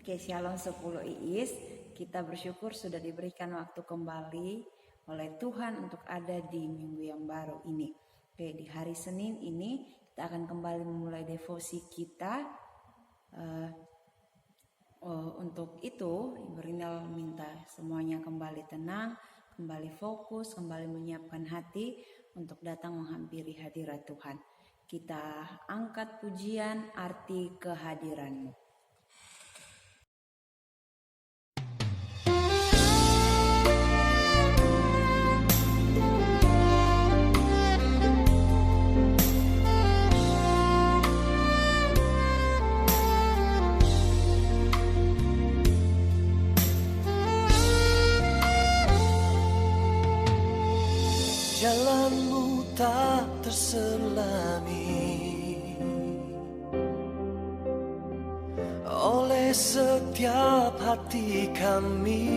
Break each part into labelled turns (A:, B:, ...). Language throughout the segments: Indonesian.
A: Oke, Shalom 10 Iis. Kita bersyukur sudah diberikan waktu kembali oleh Tuhan untuk ada di minggu yang baru ini. Oke, di hari Senin ini kita akan kembali memulai devosi kita. Untuk itu, Ibu Rinal minta semuanya kembali tenang, kembali fokus, kembali menyiapkan hati untuk datang menghampiri hadirat Tuhan. Kita angkat pujian arti kehadiran-Mu.
B: Jalanmu tak terselami oleh setiap hati kami,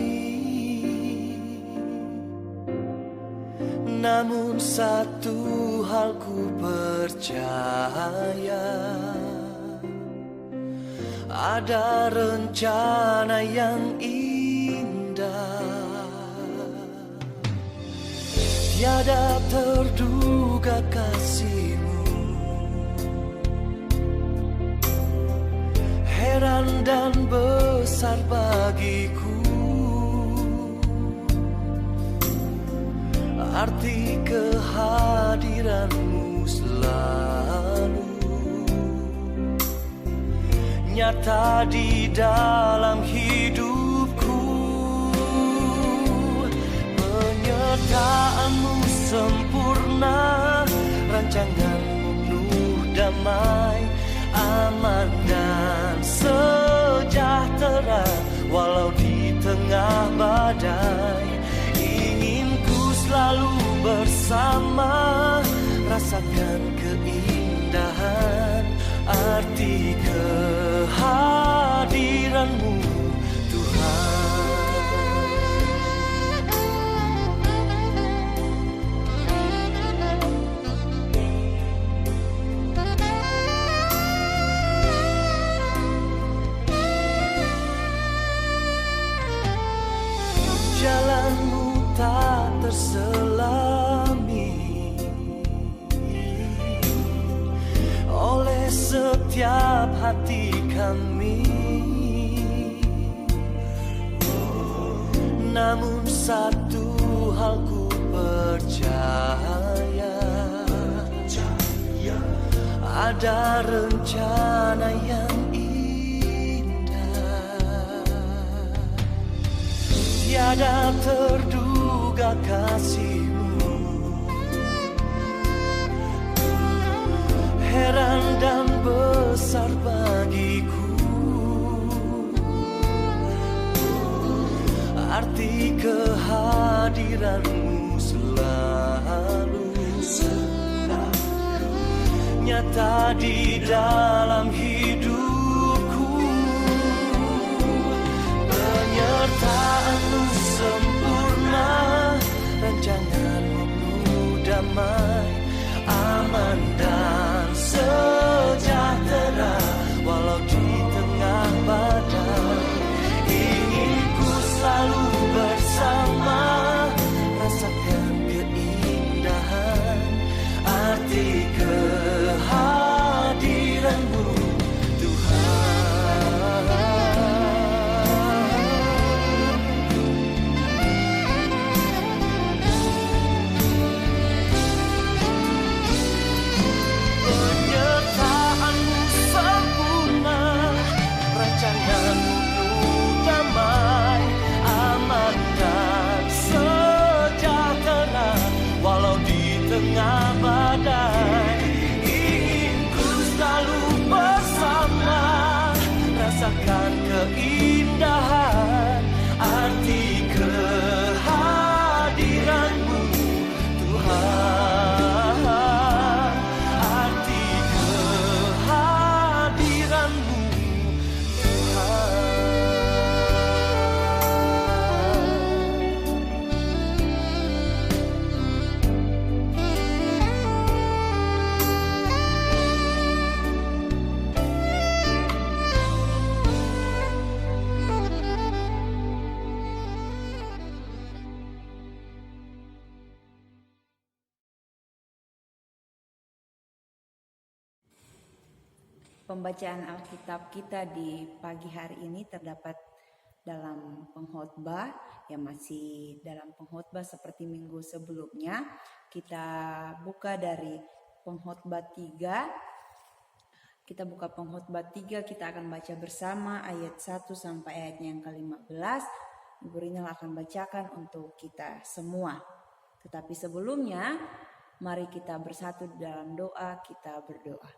B: namun satu hal ku percaya, ada rencana yang indah. Tiada terduga kasih-Mu, heran dan besar bagiku. Arti kehadiran-Mu selalu nyata di dalam hidupku. Penyertaan-Mu sempurna, rancangan-Mu penuh damai, aman dan sejahtera walau di tengah badai. Ingin ku selalu bersama, rasakan keindahan arti kehadiran-Mu Tuhan. Jalan-Mu tak terselami oleh setiap hati kami, namun satu hal ku percaya, ada rencana yang tiada terduga kasih-Mu, heran dan besar bagiku. Arti kehadiran-Mu selalu nyata di dalam hidupku. Penyertaan-Mu sempurna, rancangan-Mu penuh damai, aman dan sejahtera walau di tengah badai. Ingin ku selalu bersama, rasakan keindahan arti kehadiran-Mu Tuhan. Tengah badai, ingin ku selalu bersama, rasakan keindahan arti kehadiran-Mu Tuhan. Arti kehadiran-Mu Tuhan.
A: Pembacaan Alkitab kita di pagi hari ini terdapat dalam pengkhotbah, yang masih dalam pengkhotbah seperti minggu sebelumnya. Kita buka dari pengkhotbah 3. Kita buka pengkhotbah 3, kita akan baca bersama ayat 1 sampai ayatnya yang ke-15. Ibu Rinal akan bacakan untuk kita semua. Tetapi sebelumnya, mari kita bersatu dalam doa, kita berdoa.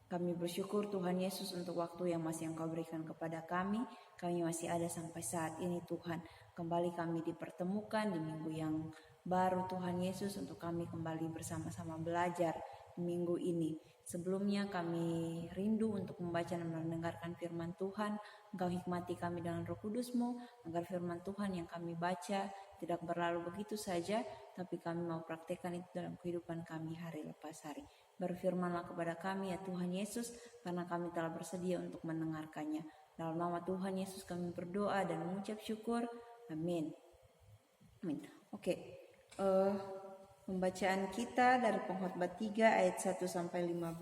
A: Kami bersyukur Tuhan Yesus untuk waktu yang masih Engkau berikan kepada kami. Kami masih ada sampai saat ini Tuhan. Kembali kami dipertemukan di minggu yang baru Tuhan Yesus, untuk kami kembali bersama-sama belajar di minggu ini. Sebelumnya kami rindu untuk membaca dan mendengarkan firman Tuhan. Engkau hikmati kami dengan Roh Kudus-Mu, agar firman Tuhan yang kami baca tidak berlalu begitu saja, tapi kami mau praktekkan itu dalam kehidupan kami hari lepas hari. Berfirmanlah kepada kami ya Tuhan Yesus, karena kami telah bersedia untuk mendengarkannya. Dalam nama Tuhan Yesus kami berdoa dan mengucap syukur. Amin. Amin. Oke. Pembacaan kita dari pengkhotbah 3 ayat 1 sampai 15.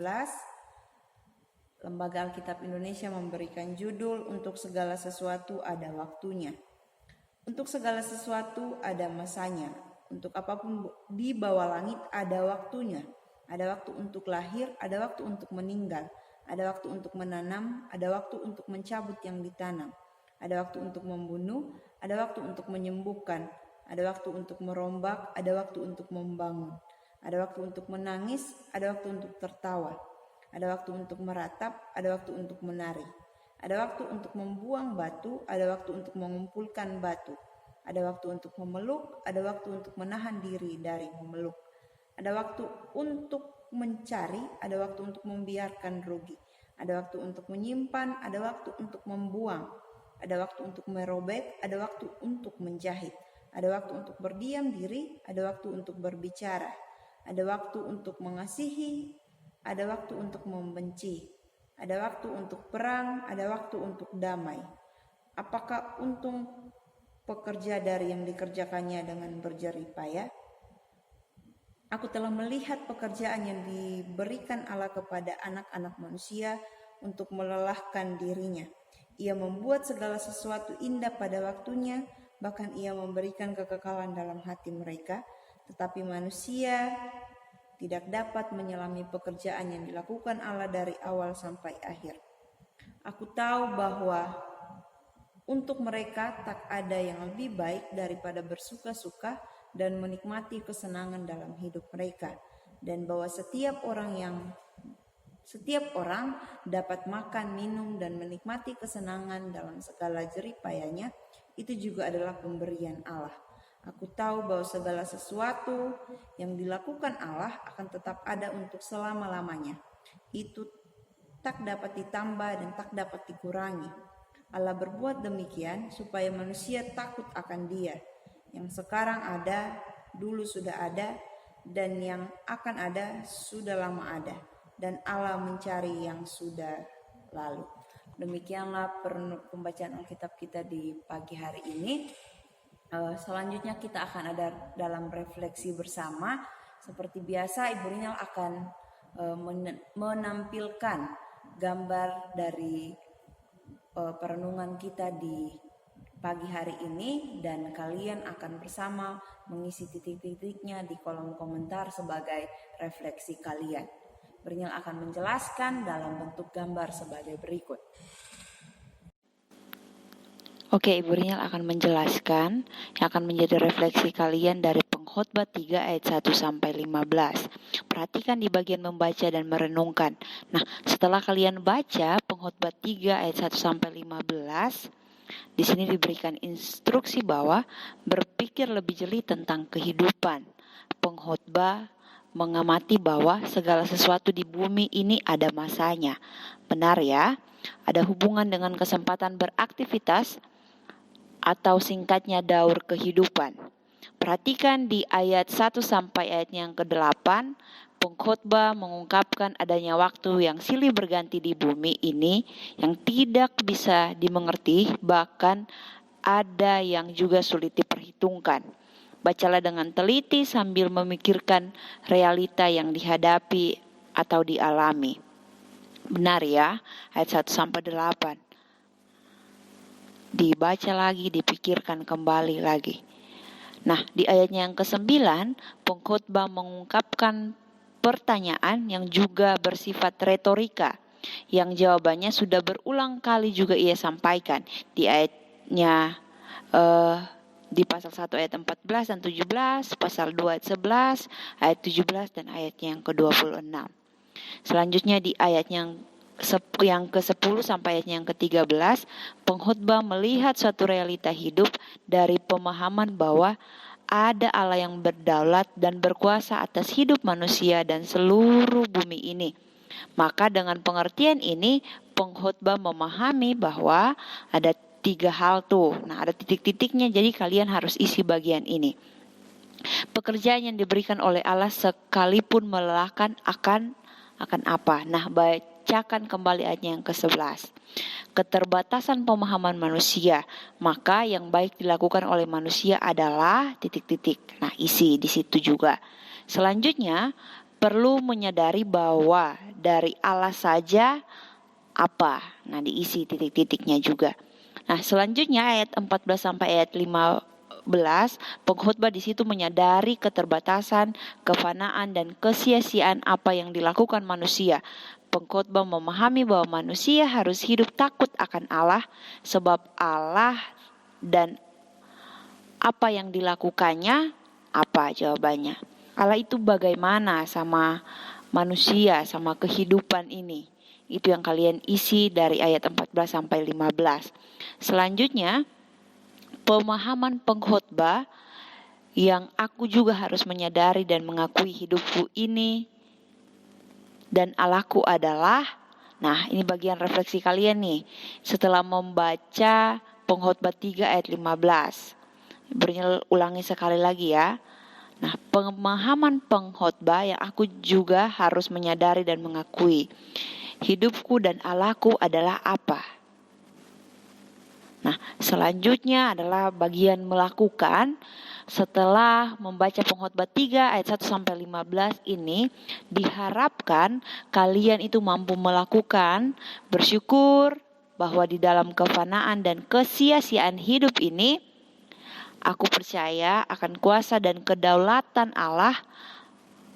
A: Lembaga Alkitab Indonesia memberikan judul untuk segala sesuatu ada waktunya. Untuk segala sesuatu ada masanya. Untuk apapun di bawah langit ada waktunya. Ada waktu untuk lahir, ada waktu untuk meninggal, ada waktu untuk menanam, ada waktu untuk mencabut yang ditanam, ada waktu untuk membunuh, ada waktu untuk menyembuhkan, ada waktu untuk merombak, ada waktu untuk membangun, ada waktu untuk menangis, ada waktu untuk tertawa, ada waktu untuk meratap, ada waktu untuk menari, ada waktu untuk membuang batu, ada waktu untuk mengumpulkan batu, ada waktu untuk memeluk, ada waktu untuk menahan diri dari memeluk. Ada waktu untuk mencari, ada waktu untuk membiarkan rugi. Ada waktu untuk menyimpan, ada waktu untuk membuang. Ada waktu untuk merobek, ada waktu untuk menjahit. Ada waktu untuk berdiam diri, ada waktu untuk berbicara. Ada waktu untuk mengasihi, ada waktu untuk membenci. Ada waktu untuk perang, ada waktu untuk damai. Apakah untung pekerja dari yang dikerjakannya dengan berjerih payah? Aku telah melihat pekerjaan yang diberikan Allah kepada anak-anak manusia untuk melelahkan dirinya. Ia membuat segala sesuatu indah pada waktunya, bahkan ia memberikan kekekalan dalam hati mereka. Tetapi manusia tidak dapat menyelami pekerjaan yang dilakukan Allah dari awal sampai akhir. Aku tahu bahwa untuk mereka tak ada yang lebih baik daripada bersuka-suka dan menikmati kesenangan dalam hidup mereka, dan bahwa setiap orang dapat makan, minum, dan menikmati kesenangan dalam segala jerih payahnya. Itu juga adalah pemberian Allah. Aku tahu bahwa segala sesuatu yang dilakukan Allah akan tetap ada untuk selama-lamanya. Itu tak dapat ditambah dan tak dapat dikurangi. Allah berbuat demikian supaya manusia takut akan Dia, yang sekarang ada, dulu sudah ada, dan yang akan ada, sudah lama ada. Dan Allah mencari yang sudah lalu. Demikianlah pembacaan Alkitab kita di pagi hari ini. Selanjutnya kita akan ada dalam refleksi bersama. Seperti biasa, Ibu Rinal akan menampilkan gambar dari perenungan kita di pagi hari ini, dan kalian akan bersama mengisi titik-titiknya di kolom komentar sebagai refleksi kalian. Berinal akan menjelaskan dalam bentuk gambar sebagai berikut.
C: Oke, Ibu Rinal akan menjelaskan yang akan menjadi refleksi kalian dari pengkhotbah 3 ayat 1 sampai 15. Perhatikan di bagian membaca dan merenungkan. Nah, setelah kalian baca pengkhotbah 3 ayat 1 sampai 15, di sini diberikan instruksi bahwa berpikir lebih jeli tentang kehidupan. Pengkhotbah mengamati bahwa segala sesuatu di bumi ini ada masanya. Benar ya? Ada hubungan dengan kesempatan beraktivitas atau singkatnya daur kehidupan. Perhatikan di ayat 1 sampai ayat yang ke-8, pengkhotbah mengungkapkan adanya waktu yang silih berganti di bumi ini yang tidak bisa dimengerti, bahkan ada yang juga sulit diperhitungkan. Bacalah dengan teliti sambil memikirkan realita yang dihadapi atau dialami. Benar ya, ayat 1 sampai 8. Dibaca lagi, dipikirkan kembali lagi. Nah, di ayatnya yang ke-9, pengkhotbah mengungkapkan pertanyaan yang juga bersifat retorika, yang jawabannya sudah berulang kali juga ia sampaikan di ayatnya di pasal 1 ayat 14 dan 17, pasal 2 ayat 11, ayat 17 dan ayatnya yang ke-26. Selanjutnya di ayat yang ke-10 sampai ayat yang ke-13, pengkhotbah melihat suatu realita hidup dari pemahaman bahwa ada Allah yang berdaulat dan berkuasa atas hidup manusia dan seluruh bumi ini. Maka dengan pengertian ini, pengkhotbah memahami bahwa ada 3 hal tuh. Nah, ada titik-titiknya, jadi kalian harus isi bagian ini. Pekerjaan yang diberikan oleh Allah sekalipun melelahkan akan apa? Nah, bacakan kembali ayatnya yang ke-11. Keterbatasan pemahaman manusia, maka yang baik dilakukan oleh manusia adalah titik-titik. Nah, isi di situ juga. Selanjutnya, perlu menyadari bahwa dari Allah saja apa. Nah, diisi titik-titiknya juga. Nah, selanjutnya ayat 14 sampai ayat 15, pengkhotbah di situ menyadari keterbatasan, kefanaan dan kesia-siaan apa yang dilakukan manusia. Pengkhotbah memahami bahwa manusia harus hidup takut akan Allah, sebab Allah dan apa yang dilakukannya, apa jawabannya? Allah itu bagaimana sama manusia, sama kehidupan ini? Itu yang kalian isi dari ayat 14 sampai 15. Selanjutnya, pemahaman pengkhotbah yang aku juga harus menyadari dan mengakui hidupku ini dan Allahku adalah, nah ini bagian refleksi kalian nih, setelah membaca pengkhotbah 3 ayat 15. Ulangi sekali lagi ya. Nah, pemahaman pengkhotbah yang aku juga harus menyadari dan mengakui. Hidupku dan Allahku adalah apa? Nah, selanjutnya adalah bagian melakukan. Setelah membaca pengkhotbah 3 ayat 1 sampai 15 ini, diharapkan kalian itu mampu melakukan bersyukur bahwa di dalam kefanaan dan kesia-siaan hidup ini, aku percaya akan kuasa dan kedaulatan Allah.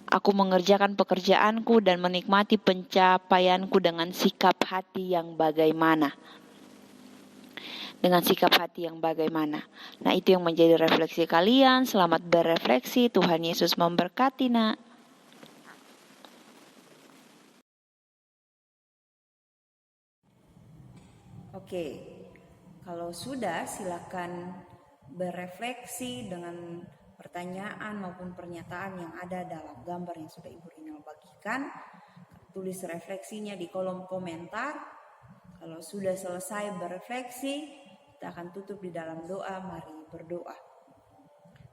C: Aku mengerjakan pekerjaanku dan menikmati pencapaianku dengan sikap hati yang bagaimana. Dengan sikap hati yang bagaimana. Nah, itu yang menjadi refleksi kalian. Selamat berefleksi. Tuhan Yesus memberkati, nak.
A: Oke, kalau sudah silakan berefleksi dengan pertanyaan maupun pernyataan yang ada dalam gambar yang sudah Ibu Rinal bagikan. Tulis refleksinya di kolom komentar. Kalau sudah selesai berefleksi, kita akan tutup di dalam doa. Mari berdoa.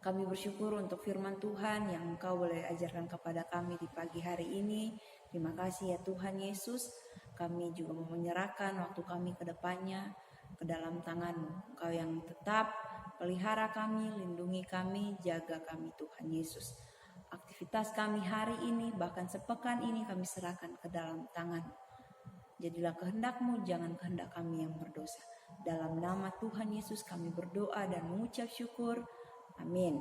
A: Kami bersyukur untuk firman Tuhan yang Engkau boleh ajarkan kepada kami di pagi hari ini. Terima kasih ya Tuhan Yesus. Kami juga mau menyerahkan waktu kami ke depannya ke dalam tangan-Mu. Engkau yang tetap pelihara kami, lindungi kami, jaga kami Tuhan Yesus. Aktivitas kami hari ini, bahkan sepekan ini kami serahkan ke dalam tangan. Jadilah kehendak-Mu, jangan kehendak kami yang berdosa. Dalam nama Tuhan Yesus kami berdoa dan mengucap syukur. Amin.